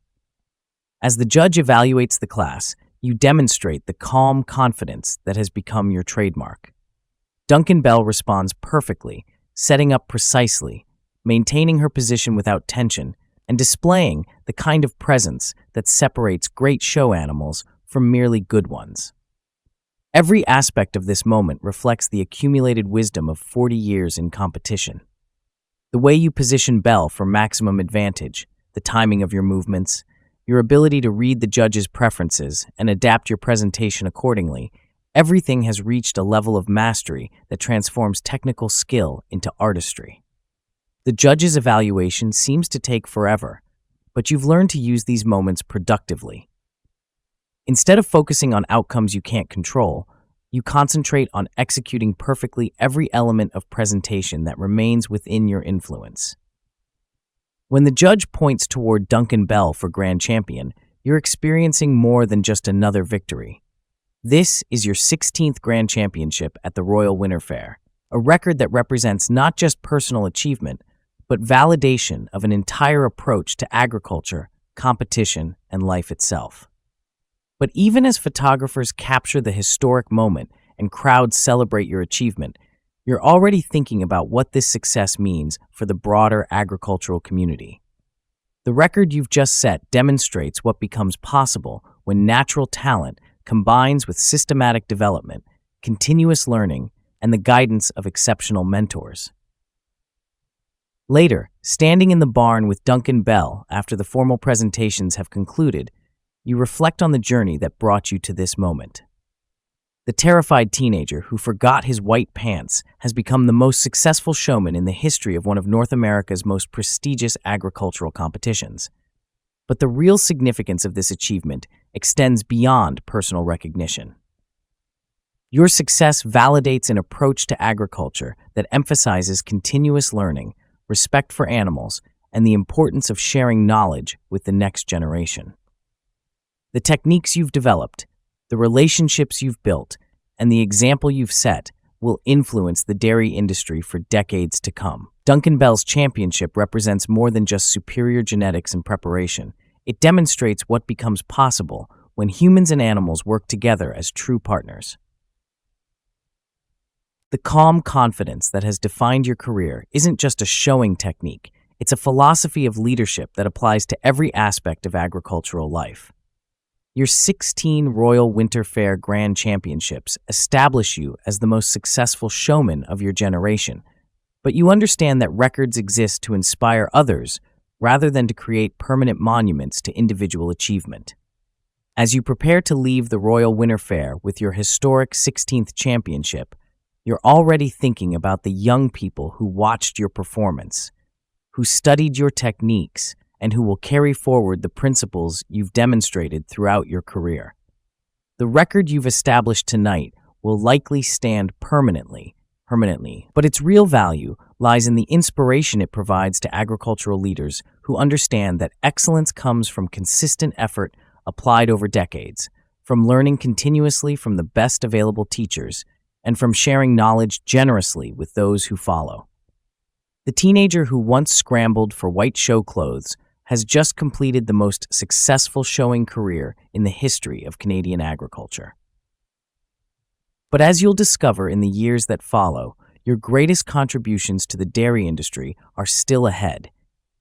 As the judge evaluates the class, you demonstrate the calm confidence that has become your trademark. Duncan Bell responds perfectly, setting up precisely, maintaining her position without tension, and displaying the kind of presence that separates great show animals from merely good ones. Every aspect of this moment reflects the accumulated wisdom of 40 years in competition. The way you position Bell for maximum advantage, the timing of your movements, your ability to read the judge's preferences and adapt your presentation accordingly, everything has reached a level of mastery that transforms technical skill into artistry. The judge's evaluation seems to take forever, but you've learned to use these moments productively. Instead of focusing on outcomes you can't control, you concentrate on executing perfectly every element of presentation that remains within your influence. When the judge points toward Duncan Bell for Grand Champion, you're experiencing more than just another victory. This is your 16th Grand Championship at the Royal Winter Fair, a record that represents not just personal achievement, but validation of an entire approach to agriculture, competition, and life itself. But even as photographers capture the historic moment and crowds celebrate your achievement, you're already thinking about what this success means for the broader agricultural community. The record you've just set demonstrates what becomes possible when natural talent combines with systematic development, continuous learning, and the guidance of exceptional mentors. Later, standing in the barn with Duncan Bell after the formal presentations have concluded, you reflect on the journey that brought you to this moment. The terrified teenager who forgot his white pants has become the most successful showman in the history of one of North America's most prestigious agricultural competitions. But the real significance of this achievement extends beyond personal recognition. Your success validates an approach to agriculture that emphasizes continuous learning, respect for animals, and the importance of sharing knowledge with the next generation. The techniques you've developed, the relationships you've built, and the example you've set will influence the dairy industry for decades to come. Duncan Bell's championship represents more than just superior genetics and preparation. It demonstrates what becomes possible when humans and animals work together as true partners. The calm confidence that has defined your career isn't just a showing technique, it's a philosophy of leadership that applies to every aspect of agricultural life. Your 16 Royal Winter Fair Grand Championships establish you as the most successful showman of your generation, but you understand that records exist to inspire others rather than to create permanent monuments to individual achievement. As you prepare to leave the Royal Winter Fair with your historic 16th championship, you're already thinking about the young people who watched your performance, who studied your techniques, and who will carry forward the principles you've demonstrated throughout your career. The record you've established tonight will likely stand permanently, but its real value lies in the inspiration it provides to agricultural leaders who understand that excellence comes from consistent effort applied over decades, from learning continuously from the best available teachers, and from sharing knowledge generously with those who follow. The teenager who once scrambled for white show clothes has just completed the most successful showing career in the history of Canadian agriculture. But as you'll discover in the years that follow, your greatest contributions to the dairy industry are still ahead,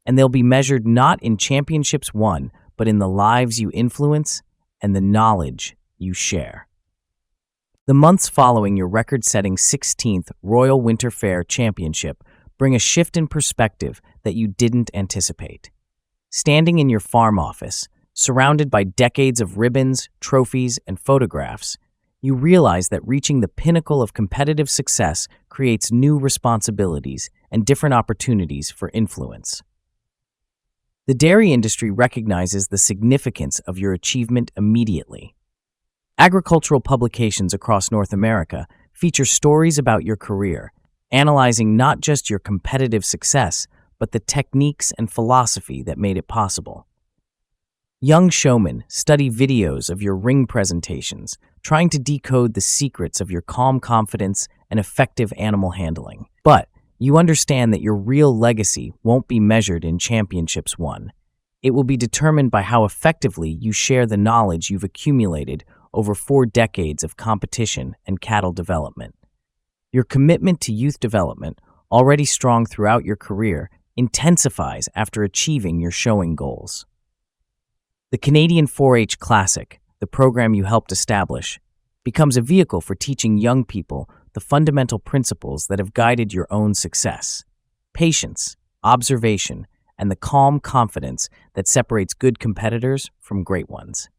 and they'll be measured not in championships won, but in the lives you influence and the knowledge you share. The months following your record-setting 16th Royal Winter Fair Championship bring a shift in perspective that you didn't anticipate. Standing in your farm office, surrounded by decades of ribbons, trophies, and photographs, you realize that reaching the pinnacle of competitive success creates new responsibilities and different opportunities for influence. The dairy industry recognizes the significance of your achievement immediately. Agricultural publications across North America feature stories about your career, analyzing not just your competitive success, but the techniques and philosophy that made it possible. Young showmen study videos of your ring presentations, trying to decode the secrets of your calm confidence and effective animal handling. But you understand that your real legacy won't be measured in championships won. It will be determined by how effectively you share the knowledge you've accumulated over 4 decades of competition and cattle development. Your commitment to youth development, already strong throughout your career, intensifies after achieving your showing goals. The Canadian 4-H Classic, the program you helped establish, becomes a vehicle for teaching young people the fundamental principles that have guided your own success: patience, observation, and the calm confidence that separates good competitors from great ones.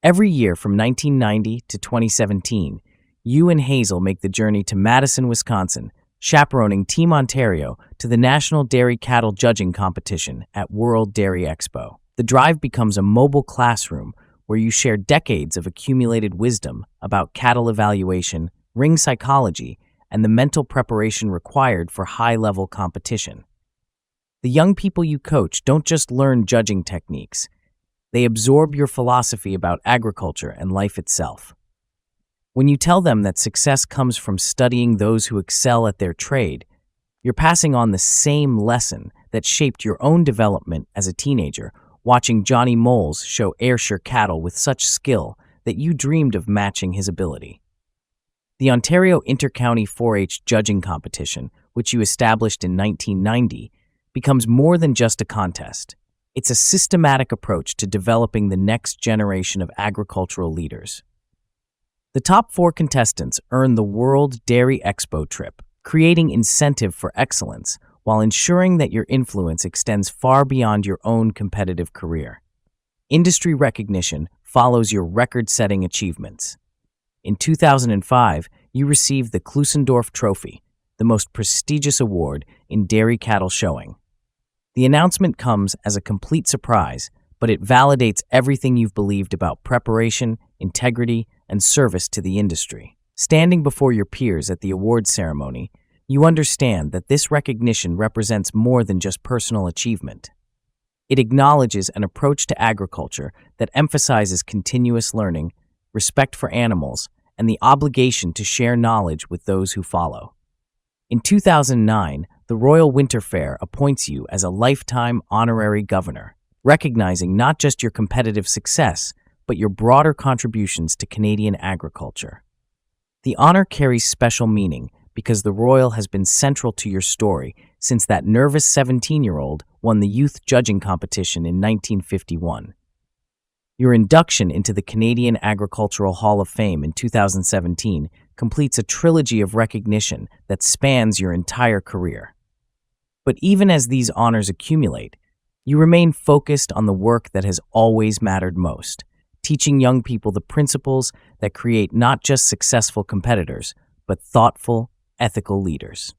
Every year from 1990 to 2017, you and Hazel make the journey to Madison, Wisconsin, chaperoning Team Ontario to the National Dairy Cattle Judging Competition at World Dairy Expo. The drive becomes a mobile classroom where you share decades of accumulated wisdom about cattle evaluation, ring psychology, and the mental preparation required for high-level competition. The young people you coach don't just learn judging techniques. They absorb your philosophy about agriculture and life itself. When you tell them that success comes from studying those who excel at their trade, you're passing on the same lesson that shaped your own development as a teenager, watching Johnny Moles show Ayrshire cattle with such skill that you dreamed of matching his ability. The Ontario Intercounty 4-H Judging Competition, which you established in 1990, becomes more than just a contest. It's a systematic approach to developing the next generation of agricultural leaders. The top 4 contestants earn the World Dairy Expo trip, creating incentive for excellence while ensuring that your influence extends far beyond your own competitive career. Industry recognition follows your record-setting achievements. In 2005, you received the Klusendorf Trophy, the most prestigious award in dairy cattle showing. The announcement comes as a complete surprise, but it validates everything you've believed about preparation, integrity, and service to the industry. Standing before your peers at the awards ceremony, you understand that this recognition represents more than just personal achievement. It acknowledges an approach to agriculture that emphasizes continuous learning, respect for animals, and the obligation to share knowledge with those who follow. In 2009, the Royal Winter Fair appoints you as a lifetime honorary governor, recognizing not just your competitive success, but your broader contributions to Canadian agriculture. The honor carries special meaning because the Royal has been central to your story since that nervous 17-year-old won the youth judging competition in 1951. Your induction into the Canadian Agricultural Hall of Fame in 2017 completes a trilogy of recognition that spans your entire career. But even as these honors accumulate, you remain focused on the work that has always mattered most, teaching young people the principles that create not just successful competitors, but thoughtful, ethical leaders.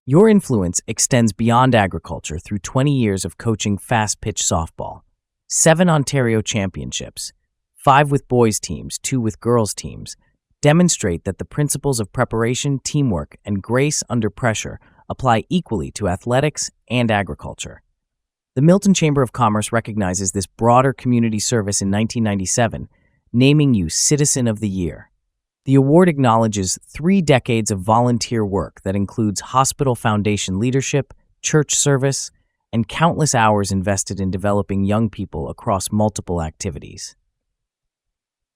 Your influence extends beyond agriculture through 20 years of coaching fast-pitch softball, 7 Ontario championships, 5 with boys teams, 2 with girls teams, demonstrate that the principles of preparation, teamwork, and grace under pressure apply equally to athletics and agriculture. The Milton Chamber of Commerce recognizes this broader community service in 1997, naming you Citizen of the Year. The award acknowledges 3 decades of volunteer work that includes hospital foundation leadership, church service, and countless hours invested in developing young people across multiple activities.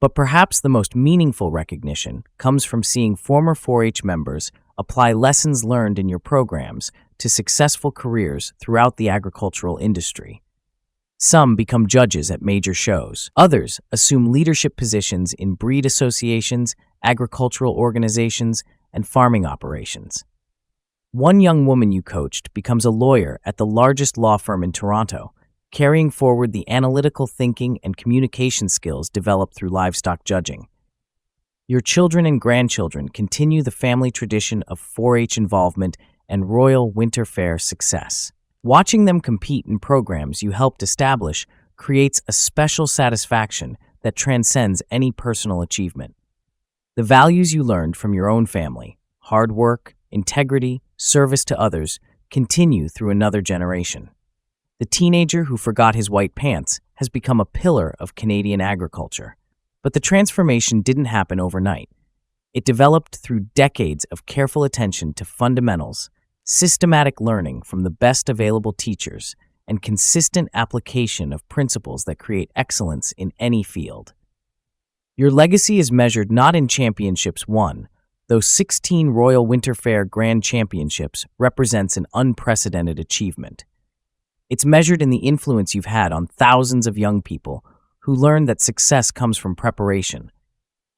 But perhaps the most meaningful recognition comes from seeing former 4-H members apply lessons learned in your programs to successful careers throughout the agricultural industry. Some become judges at major shows. Others assume leadership positions in breed associations, agricultural organizations, and farming operations. One young woman you coached becomes a lawyer at the largest law firm in Toronto, carrying forward the analytical thinking and communication skills developed through livestock judging. Your children and grandchildren continue the family tradition of 4-H involvement and Royal Winter Fair success. Watching them compete in programs you helped establish creates a special satisfaction that transcends any personal achievement. The values you learned from your own family, hard work, integrity, service to others, continue through another generation. The teenager who forgot his white pants has become a pillar of Canadian agriculture. But the transformation didn't happen overnight. It developed through decades of careful attention to fundamentals, systematic learning from the best available teachers, and consistent application of principles that create excellence in any field. Your legacy is measured not in championships won, though 16 Royal Winter Fair Grand Championships represents an unprecedented achievement. It's measured in the influence you've had on thousands of young people who learn that success comes from preparation,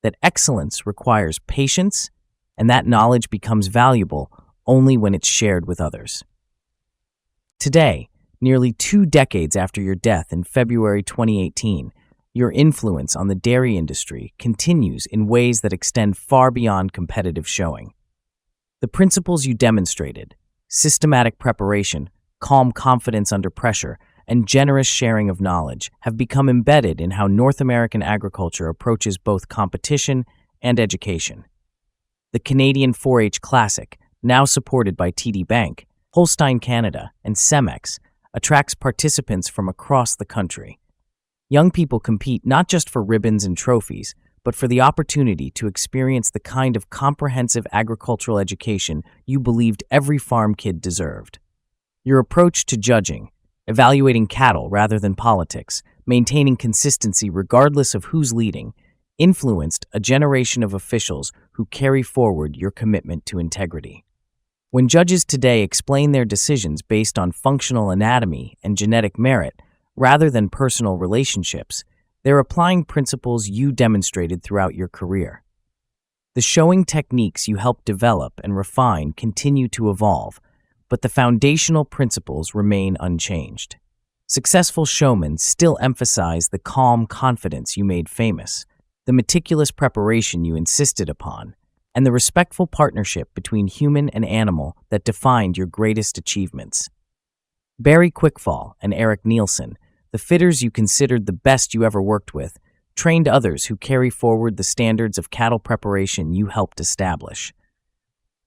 that excellence requires patience, and that knowledge becomes valuable only when it's shared with others. Today, nearly 2 decades after your death in February 2018, your influence on the dairy industry continues in ways that extend far beyond competitive showing. The principles you demonstrated, systematic preparation, calm confidence under pressure, and generous sharing of knowledge, have become embedded in how North American agriculture approaches both competition and education. The Canadian 4-H Classic, now supported by TD Bank, Holstein Canada, and Cemex, attracts participants from across the country. Young people compete not just for ribbons and trophies, but for the opportunity to experience the kind of comprehensive agricultural education you believed every farm kid deserved. Your approach to judging, evaluating cattle rather than politics, maintaining consistency regardless of who's leading, influenced a generation of officials who carry forward your commitment to integrity. When judges today explain their decisions based on functional anatomy and genetic merit rather than personal relationships, they're applying principles you demonstrated throughout your career. The showing techniques you helped develop and refine continue to evolve, but the foundational principles remain unchanged. Successful showmen still emphasize the calm confidence you made famous, the meticulous preparation you insisted upon, and the respectful partnership between human and animal that defined your greatest achievements. Barry Quickfall and Eric Nielsen, the fitters you considered the best you ever worked with, trained others who carry forward the standards of cattle preparation you helped establish.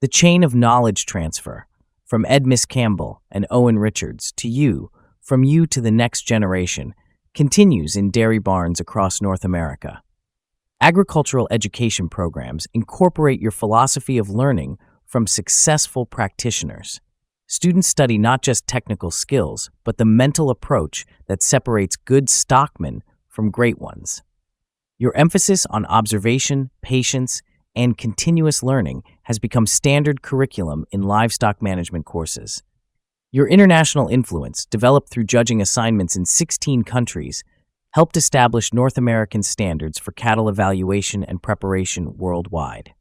The chain of knowledge transfer, from Ed Miss Campbell and Owen Richards to you, from you to the next generation, continues in dairy barns across North America. Agricultural education programs incorporate your philosophy of learning from successful practitioners. Students study not just technical skills, but the mental approach that separates good stockmen from great ones. Your emphasis on observation, patience, and continuous learning has become standard curriculum in livestock management courses. Your international influence, developed through judging assignments in 16 countries, helped establish North American standards for cattle evaluation and preparation worldwide.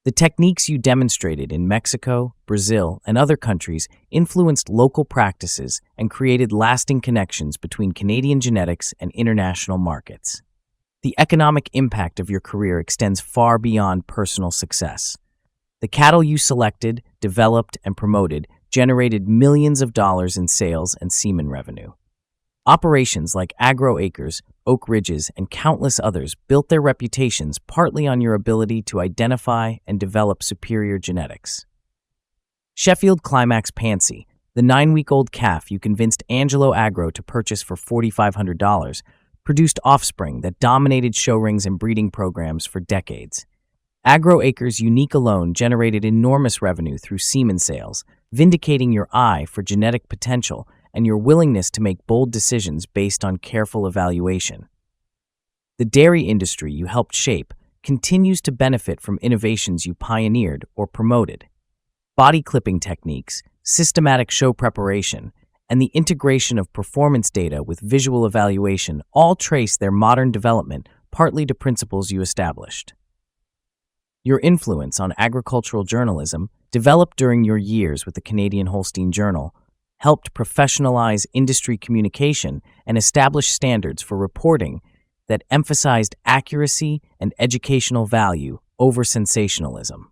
The techniques you demonstrated in Mexico, Brazil, and other countries influenced local practices and created lasting connections between Canadian genetics and international markets. The economic impact of your career extends far beyond personal success. The cattle you selected, developed, and promoted generated millions of dollars in sales and semen revenue. Operations like Agro Acres, Oak Ridges, and countless others built their reputations partly on your ability to identify and develop superior genetics. Sheffield Climax Pansy, the 9-week-old calf you convinced Angelo Agro to purchase for $4,500, produced offspring that dominated show rings and breeding programs for decades. Agro Acres' unique alone generated enormous revenue through semen sales, vindicating your eye for genetic potential and your willingness to make bold decisions based on careful evaluation. The dairy industry you helped shape continues to benefit from innovations you pioneered or promoted. Body clipping techniques, systematic show preparation, and the integration of performance data with visual evaluation all trace their modern development partly to principles you established. Your influence on agricultural journalism, developed during your years with the Canadian Holstein Journal, helped professionalize industry communication and establish standards for reporting that emphasized accuracy and educational value over sensationalism.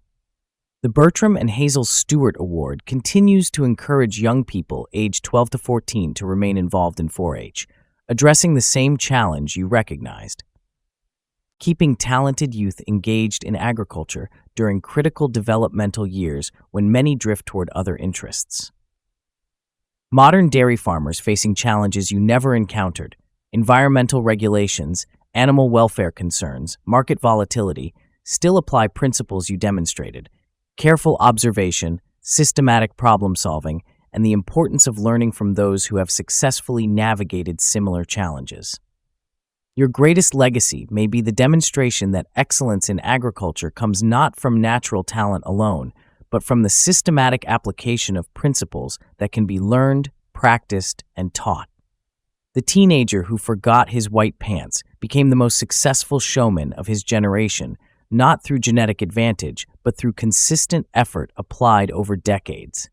The Bertram and Hazel Stewart Award continues to encourage young people aged 12 to 14 to remain involved in 4-H, addressing the same challenge you recognized: keeping talented youth engaged in agriculture during critical developmental years when many drift toward other interests. Modern dairy farmers facing challenges you never encountered: environmental regulations, animal welfare concerns, market volatility, still apply principles you demonstrated: careful observation, systematic problem solving, and the importance of learning from those who have successfully navigated similar challenges. Your greatest legacy may be the demonstration that excellence in agriculture comes not from natural talent alone, but from the systematic application of principles that can be learned, practiced, and taught. The teenager who forgot his white pants became the most successful showman of his generation, not through genetic advantage, but through consistent effort applied over decades.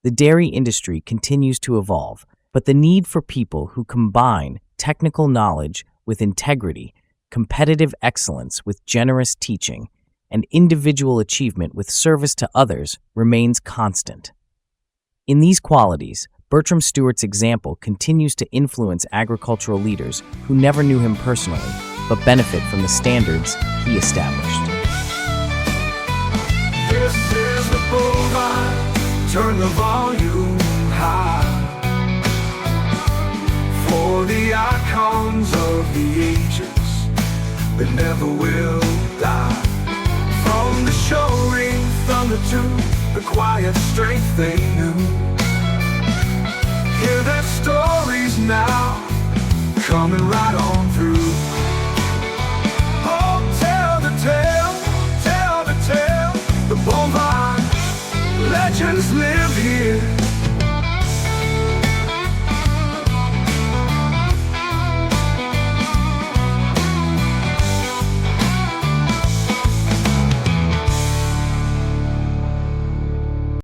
The dairy industry continues to evolve, but the need for people who combine technical knowledge with integrity, competitive excellence with generous teaching, and individual achievement with service to others remains constant. In these qualities, Bert Stewart's example continues to influence agricultural leaders who never knew him personally, but benefit from the standards he established. This is the bovine, turn the volume high, for the icons of the ages that never will die. From the show ring thunder to the quiet strength they knew, hear their stories now, coming right on through. Oh, tell the tale, the bovine legends live.